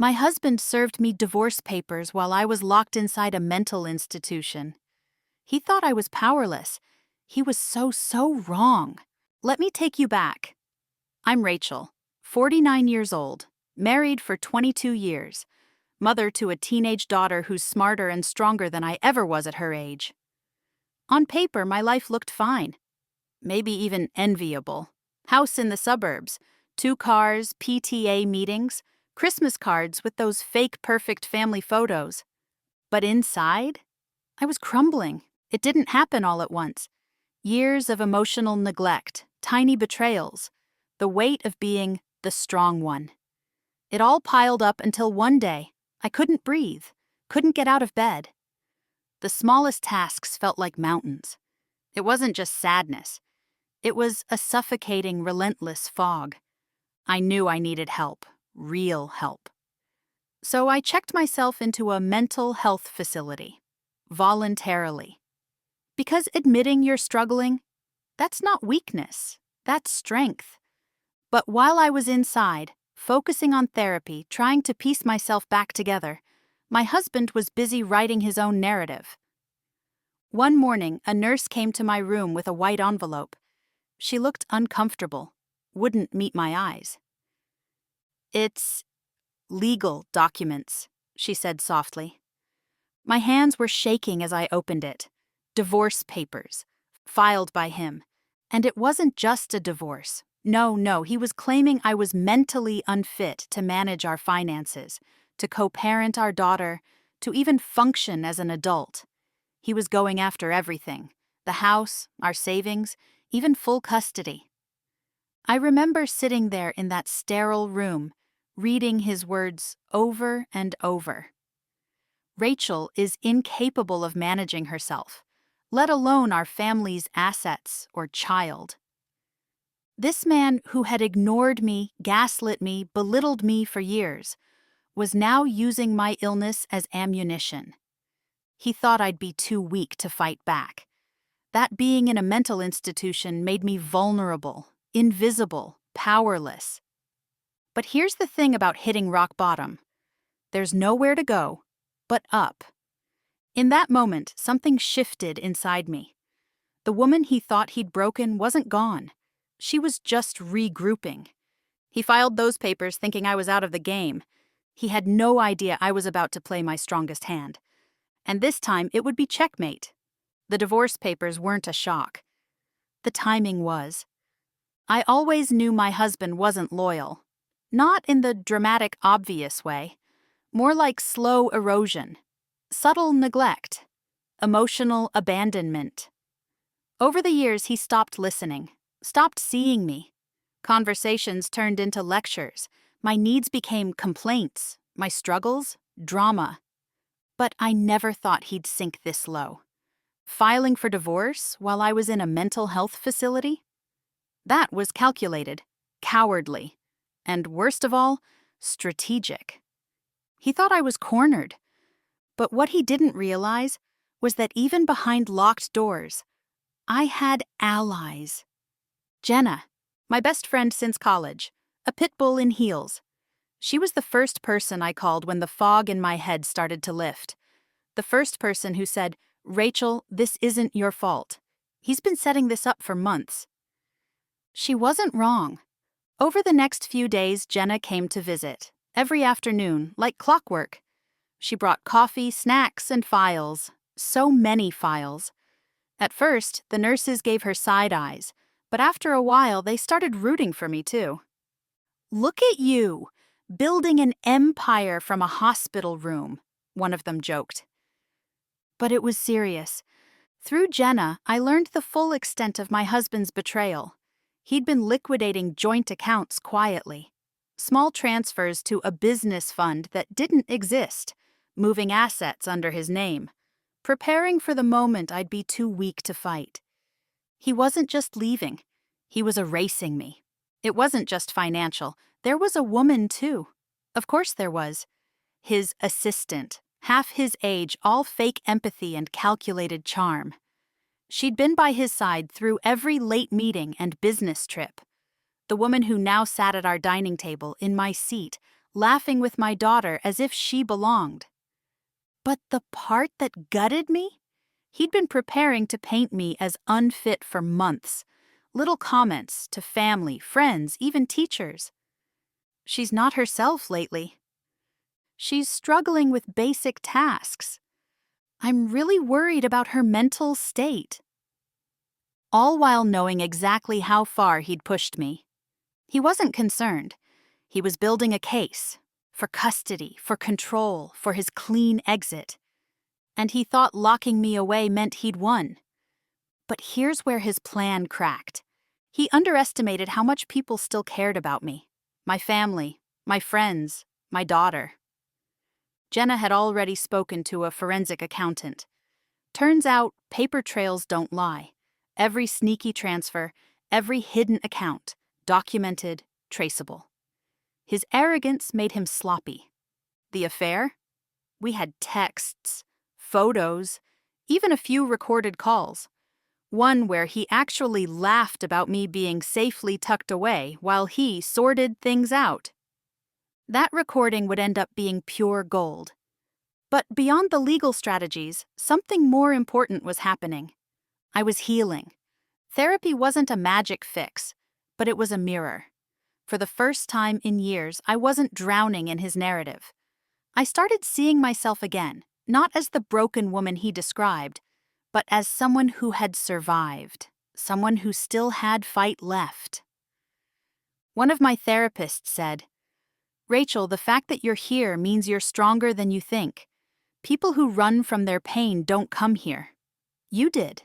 My husband served me divorce papers while I was locked inside a mental institution. He thought I was powerless. He was so wrong. Let me take you back. I'm Rachel, 49 years old, married for 22 years, mother to a teenage daughter who's smarter and stronger than I ever was at her age. On paper, my life looked fine. Maybe even enviable. House in the suburbs, 2 cars, PTA meetings, Christmas cards with those fake perfect family photos. But inside, I was crumbling. It didn't happen all at once. Years of emotional neglect, tiny betrayals, the weight of being the strong one. It all piled up until one day, I couldn't breathe, couldn't get out of bed. The smallest tasks felt like mountains. It wasn't just sadness. It was a suffocating, relentless fog. I knew I needed help, real help. So I checked myself into a mental health facility, voluntarily. Because admitting you're struggling, that's not weakness, that's strength. But while I was inside, focusing on therapy, trying to piece myself back together, my husband was busy writing his own narrative. One morning, a nurse came to my room with a white envelope. She looked uncomfortable, wouldn't meet my eyes. "It's legal documents," she said softly. My hands were shaking as I opened it. Divorce papers, filed by him. And it wasn't just a divorce. No, he was claiming I was mentally unfit to manage our finances, to co-parent our daughter, to even function as an adult. He was going after everything, the house, our savings, even full custody. I remember sitting there in that sterile room, reading his words over and over. Rachel is incapable of managing herself, let alone our family's assets or child. This man who had ignored me, gaslit me, belittled me for years, was now using my illness as ammunition. He thought I'd be too weak to fight back. That being in a mental institution made me vulnerable, invisible, powerless. But here's the thing about hitting rock bottom. There's nowhere to go but up. In that moment, something shifted inside me. The woman he thought he'd broken wasn't gone. She was just regrouping. He filed those papers thinking I was out of the game. He had no idea I was about to play my strongest hand. And this time, it would be checkmate. The divorce papers weren't a shock. The timing was. I always knew my husband wasn't loyal. Not in the dramatic, obvious way. More like slow erosion. Subtle neglect. Emotional abandonment. Over the years, he stopped listening. Stopped seeing me. Conversations turned into lectures. My needs became complaints. My struggles, drama. But I never thought he'd sink this low. Filing for divorce while I was in a mental health facility? That was calculated, cowardly, and worst of all, strategic. He thought I was cornered. But what he didn't realize was that even behind locked doors, I had allies. Jenna, my best friend since college, a pit bull in heels. She was the first person I called when the fog in my head started to lift. The first person who said, "Rachel, this isn't your fault. He's been setting this up for months." She wasn't wrong. Over the next few days, Jenna came to visit, every afternoon, like clockwork. She brought coffee, snacks, and files. So many files. At first, the nurses gave her side eyes, but after a while, they started rooting for me too. "Look at you, building an empire from a hospital room," one of them joked. But it was serious. Through Jenna, I learned the full extent of my husband's betrayal. He'd been liquidating joint accounts quietly. Small transfers to a business fund that didn't exist, moving assets under his name, preparing for the moment I'd be too weak to fight. He wasn't just leaving, he was erasing me. It wasn't just financial, there was a woman too. Of course there was. His assistant, half his age, all fake empathy and calculated charm. She'd been by his side through every late meeting and business trip. The woman who now sat at our dining table, in my seat, laughing with my daughter as if she belonged. But the part that gutted me? He'd been preparing to paint me as unfit for months. Little comments to family, friends, even teachers. She's not herself lately. She's struggling with basic tasks. I'm really worried about her mental state. All while knowing exactly how far he'd pushed me. He wasn't concerned. He was building a case for custody, for control, for his clean exit. And he thought locking me away meant he'd won. But here's where his plan cracked. He underestimated how much people still cared about me. My family, my friends, my daughter. Jenna had already spoken to a forensic accountant. Turns out, paper trails don't lie. Every sneaky transfer, every hidden account, documented, traceable. His arrogance made him sloppy. The affair? We had texts, photos, even a few recorded calls. One where he actually laughed about me being safely tucked away while he sorted things out. That recording would end up being pure gold. But beyond the legal strategies, something more important was happening. I was healing. Therapy wasn't a magic fix, but it was a mirror. For the first time in years, I wasn't drowning in his narrative. I started seeing myself again, not as the broken woman he described, but as someone who had survived, someone who still had fight left. One of my therapists said, "Rachel, the fact that you're here means you're stronger than you think. People who run from their pain don't come here. You did."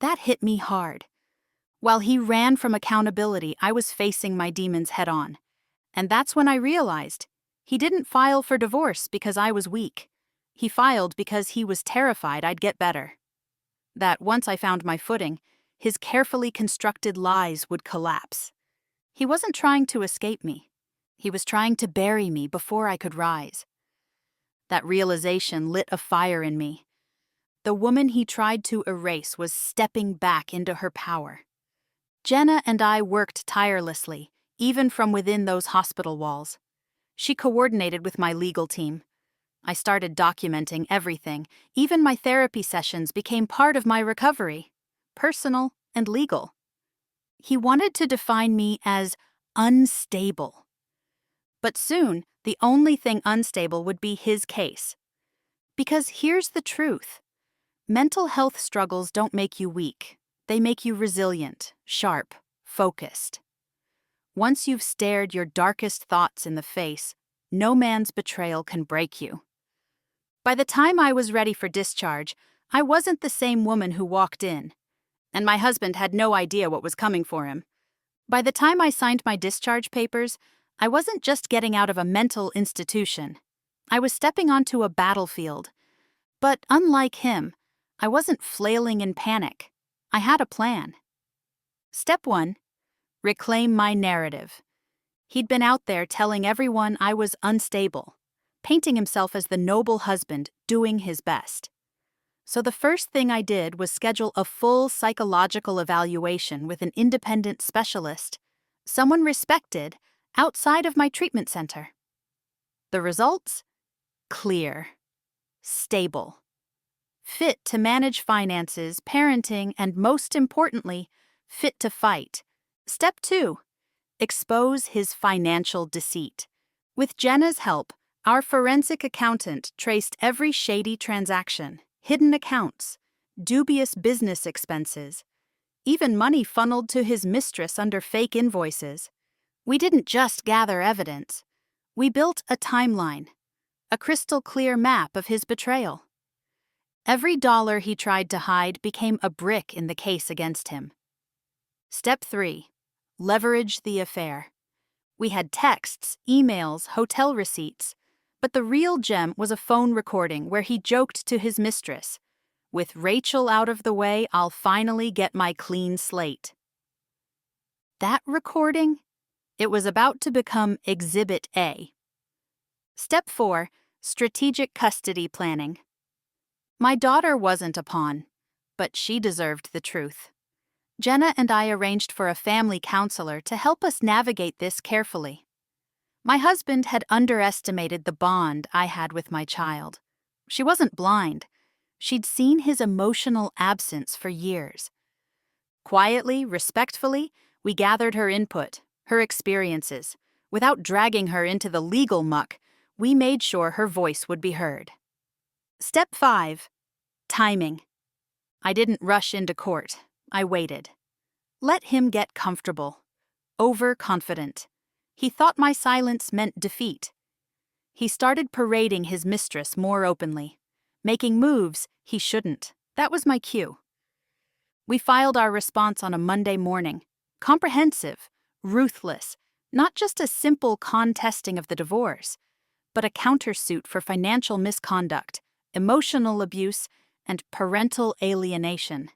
That hit me hard. While he ran from accountability, I was facing my demons head-on. And that's when I realized he didn't file for divorce because I was weak. He filed because he was terrified I'd get better. That once I found my footing, his carefully constructed lies would collapse. He wasn't trying to escape me. He was trying to bury me before I could rise. That realization lit a fire in me. The woman he tried to erase was stepping back into her power. Jenna and I worked tirelessly, even from within those hospital walls. She coordinated with my legal team. I started documenting everything. Even my therapy sessions became part of my recovery, personal and legal. He wanted to define me as unstable. But soon, the only thing unstable would be his case. Because here's the truth. Mental health struggles don't make you weak. They make you resilient, sharp, focused. Once you've stared your darkest thoughts in the face, no man's betrayal can break you. By the time I was ready for discharge, I wasn't the same woman who walked in. And my husband had no idea what was coming for him. By the time I signed my discharge papers, I wasn't just getting out of a mental institution. I was stepping onto a battlefield. But unlike him, I wasn't flailing in panic. I had a plan. Step 1. Reclaim my narrative. He'd been out there telling everyone I was unstable, painting himself as the noble husband doing his best. So the first thing I did was schedule a full psychological evaluation with an independent specialist, someone respected, outside of my treatment center. The results? Clear. Stable. Fit to manage finances, parenting, and most importantly, fit to fight. Step 2. Expose his financial deceit. With Jenna's help, our forensic accountant traced every shady transaction, hidden accounts, dubious business expenses, even money funneled to his mistress under fake invoices. We didn't just gather evidence. We built a timeline, a crystal clear map of his betrayal. Every dollar he tried to hide became a brick in the case against him. Step 3. Leverage the affair. We had texts, emails, hotel receipts, but the real gem was a phone recording where he joked to his mistress, "With Rachel out of the way, I'll finally get my clean slate." That recording? It was about to become Exhibit A. Step 4. Strategic custody planning. My daughter wasn't a pawn, but she deserved the truth. Jenna and I arranged for a family counselor to help us navigate this carefully. My husband had underestimated the bond I had with my child. She wasn't blind. She'd seen his emotional absence for years. Quietly, respectfully, we gathered her input, her experiences. Without dragging her into the legal muck, we made sure her voice would be heard. Step 5. Timing. I didn't rush into court. I waited. Let him get comfortable. Overconfident. He thought my silence meant defeat. He started parading his mistress more openly, making moves he shouldn't. That was my cue. We filed our response on a Monday morning. Comprehensive, ruthless, not just a simple contesting of the divorce, but a countersuit for financial misconduct, emotional abuse, and parental alienation.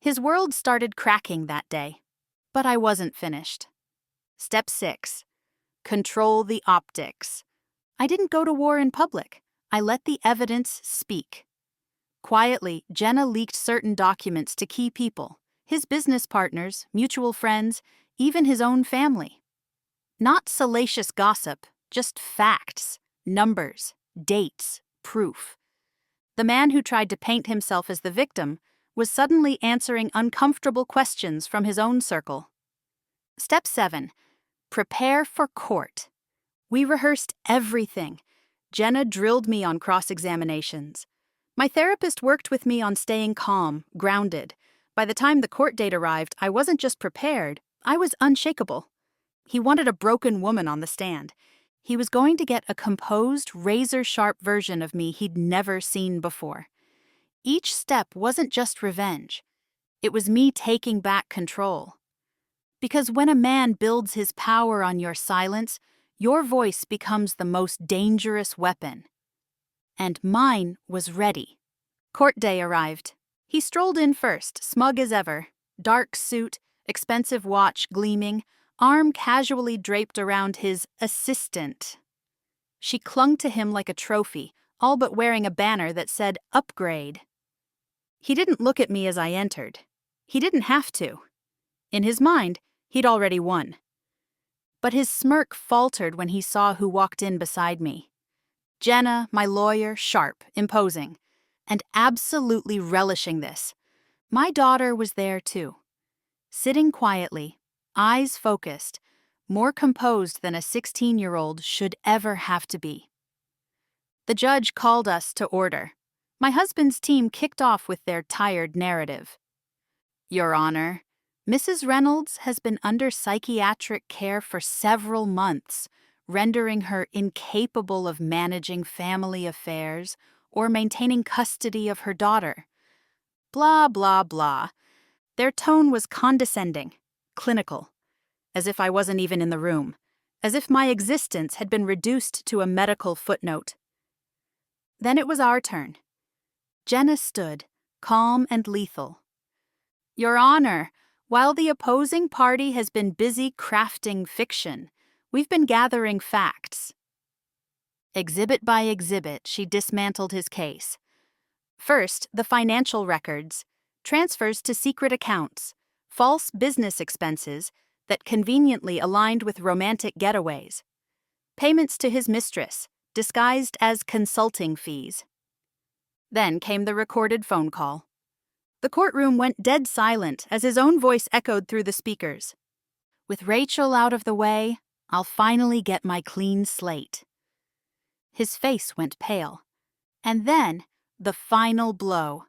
His world started cracking that day, but I wasn't finished. Step 6. Control the optics. I didn't go to war in public. I let the evidence speak. Quietly, Jenna leaked certain documents to key people, his business partners, mutual friends, even his own family. Not salacious gossip, just facts, numbers, dates, proof. The man who tried to paint himself as the victim was suddenly answering uncomfortable questions from his own circle. Step 7. Prepare for court. We rehearsed everything. Jenna drilled me on cross-examinations. My therapist worked with me on staying calm, grounded. By the time the court date arrived, I wasn't just prepared, I was unshakable. He wanted a broken woman on the stand. He was going to get a composed, razor-sharp version of me he'd never seen before. Each step wasn't just revenge. It was me taking back control. Because when a man builds his power on your silence, your voice becomes the most dangerous weapon. And mine was ready. Court day arrived. He strolled in first, smug as ever. Dark suit, expensive watch gleaming, arm casually draped around his assistant. She clung to him like a trophy, all but wearing a banner that said, "Upgrade." He didn't look at me as I entered. He didn't have to. In his mind, he'd already won. But his smirk faltered when he saw who walked in beside me. Jenna, my lawyer, sharp, imposing, and absolutely relishing this. My daughter was there too. Sitting quietly, eyes focused, more composed than a 16-year-old should ever have to be. The judge called us to order. My husband's team kicked off with their tired narrative. Your Honor, Mrs. Reynolds has been under psychiatric care for several months, rendering her incapable of managing family affairs or maintaining custody of her daughter. Blah, blah, blah. Their tone was condescending, clinical, as if I wasn't even in the room, as if my existence had been reduced to a medical footnote. Then it was our turn. Jenna stood, calm and lethal. Your Honor, while the opposing party has been busy crafting fiction, we've been gathering facts. Exhibit by exhibit, she dismantled his case. First, the financial records, transfers to secret accounts, false business expenses that conveniently aligned with romantic getaways, payments to his mistress, disguised as consulting fees. Then came the recorded phone call. The courtroom went dead silent as his own voice echoed through the speakers. With Rachel out of the way, I'll finally get my clean slate. His face went pale. And then, the final blow.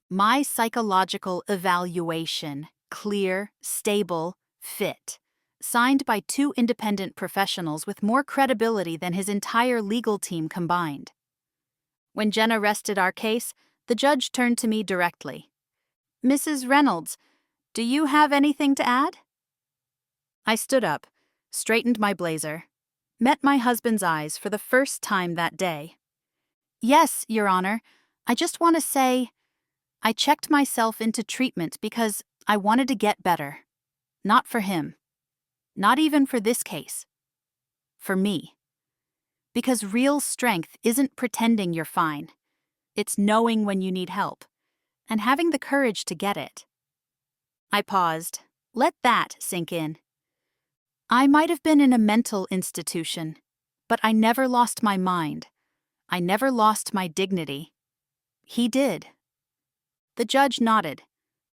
My psychological evaluation, clear, stable, fit. Signed by 2 independent professionals with more credibility than his entire legal team combined. When Jenna rested our case, the judge turned to me directly. Mrs. Reynolds, do you have anything to add? I stood up, straightened my blazer, met my husband's eyes for the first time that day. Yes, Your Honor, I just want to say, I checked myself into treatment because I wanted to get better. Not for him. Not even for this case. For me. Because real strength isn't pretending you're fine. It's knowing when you need help, and having the courage to get it. I paused. Let that sink in. I might have been in a mental institution, But I never lost my mind. I never lost my dignity. He did. The judge nodded.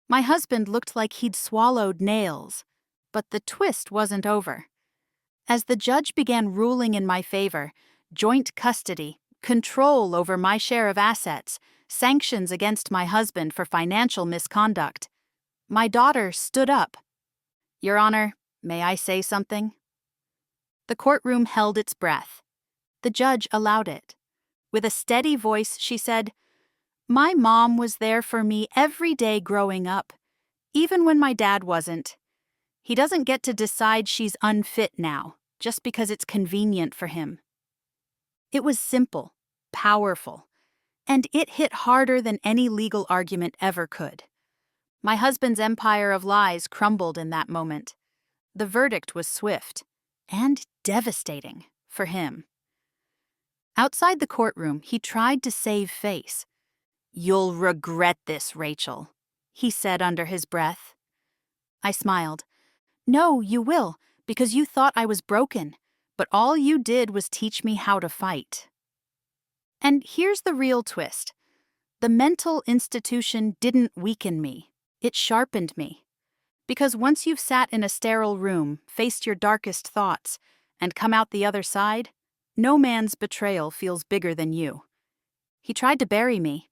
My husband looked like he'd swallowed nails. But the twist wasn't over. As the judge began ruling in my favor, joint custody, control over my share of assets, sanctions against my husband for financial misconduct, my daughter stood up. "Your Honor, may I say something?" The courtroom held its breath. The judge allowed it. With a steady voice, she said, "My mom was there for me every day growing up, even when my dad wasn't. He doesn't get to decide she's unfit now, just because it's convenient for him." It was simple, powerful, and it hit harder than any legal argument ever could. My husband's empire of lies crumbled in that moment. The verdict was swift and devastating for him. Outside the courtroom, he tried to save face. "You'll regret this, Rachel," he said under his breath. I smiled. "No, you will, because you thought I was broken, but all you did was teach me how to fight." And here's the real twist. The mental institution didn't weaken me. It sharpened me. Because once you've sat in a sterile room, faced your darkest thoughts, and come out the other side, no man's betrayal feels bigger than you. He tried to bury me.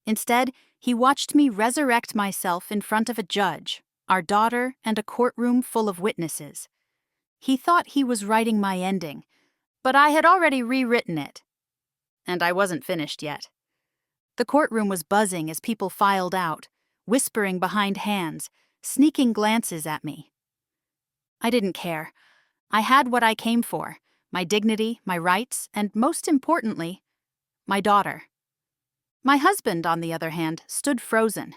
Instead, he watched me resurrect myself in front of a judge, our daughter, and a courtroom full of witnesses. He thought he was writing my ending, but I had already rewritten it. And I wasn't finished yet. The courtroom was buzzing as people filed out, whispering behind hands, sneaking glances at me. I didn't care. I had what I came for, my dignity, my rights, and most importantly, my daughter. My husband, on the other hand, stood frozen.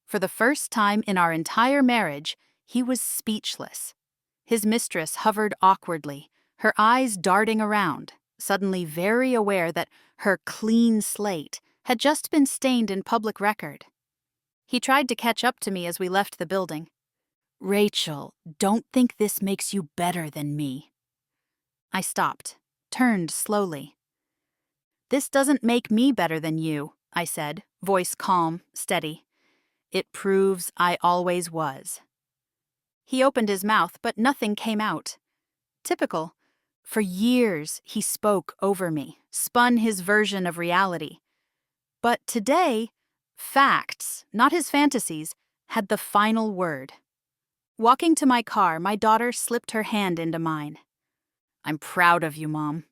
For the first time in our entire marriage, he was speechless. His mistress hovered awkwardly, her eyes darting around, suddenly very aware that her clean slate had just been stained in public record. He tried to catch up to me as we left the building. "Rachel, don't think this makes you better than me." I stopped, turned slowly. "This doesn't make me better than you," I said, voice calm, steady. "It proves I always was." He opened his mouth, but nothing came out. Typical. For years, he spoke over me, spun his version of reality. But today, facts, not his fantasies, had the final word. Walking to my car, my daughter slipped her hand into mine. "I'm proud of you, Mom."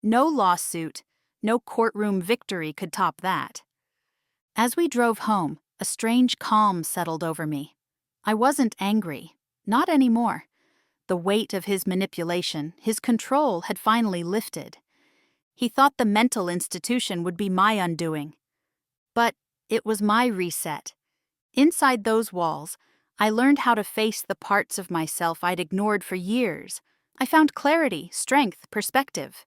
No lawsuit, no courtroom victory could top that. As we drove home, a strange calm settled over me. I wasn't angry, not anymore. The weight of his manipulation, his control had finally lifted. He thought the mental institution would be my undoing. But it was my reset. Inside those walls, I learned how to face the parts of myself I'd ignored for years. I found clarity, strength, perspective.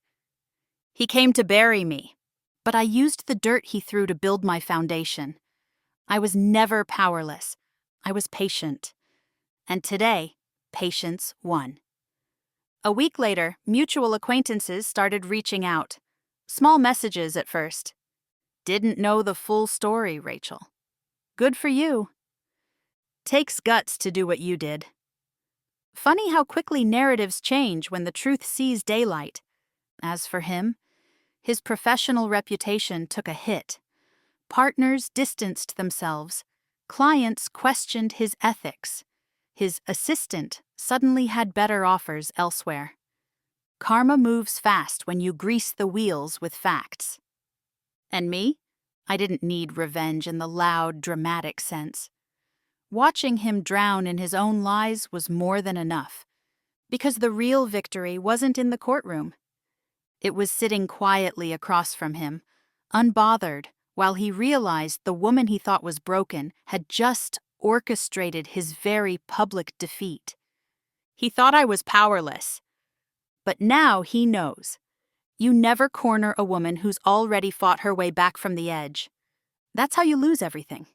He came to bury me, but I used the dirt he threw to build my foundation. I was never powerless. I was patient. And today, patience won. A week later, mutual acquaintances started reaching out. Small messages at first. "Didn't know the full story, Rachel. Good for you. Takes guts to do what you did." Funny how quickly narratives change when the truth sees daylight. As for him, his professional reputation took a hit. Partners distanced themselves. Clients questioned his ethics. His assistant suddenly had better offers elsewhere. Karma moves fast when you grease the wheels with facts. And me? I didn't need revenge in the loud, dramatic sense. Watching him drown in his own lies was more than enough, because the real victory wasn't in the courtroom. It was sitting quietly across from him, unbothered, while he realized the woman he thought was broken had just orchestrated his very public defeat. He thought I was powerless. But now he knows. You never corner a woman who's already fought her way back from the edge. That's how you lose everything.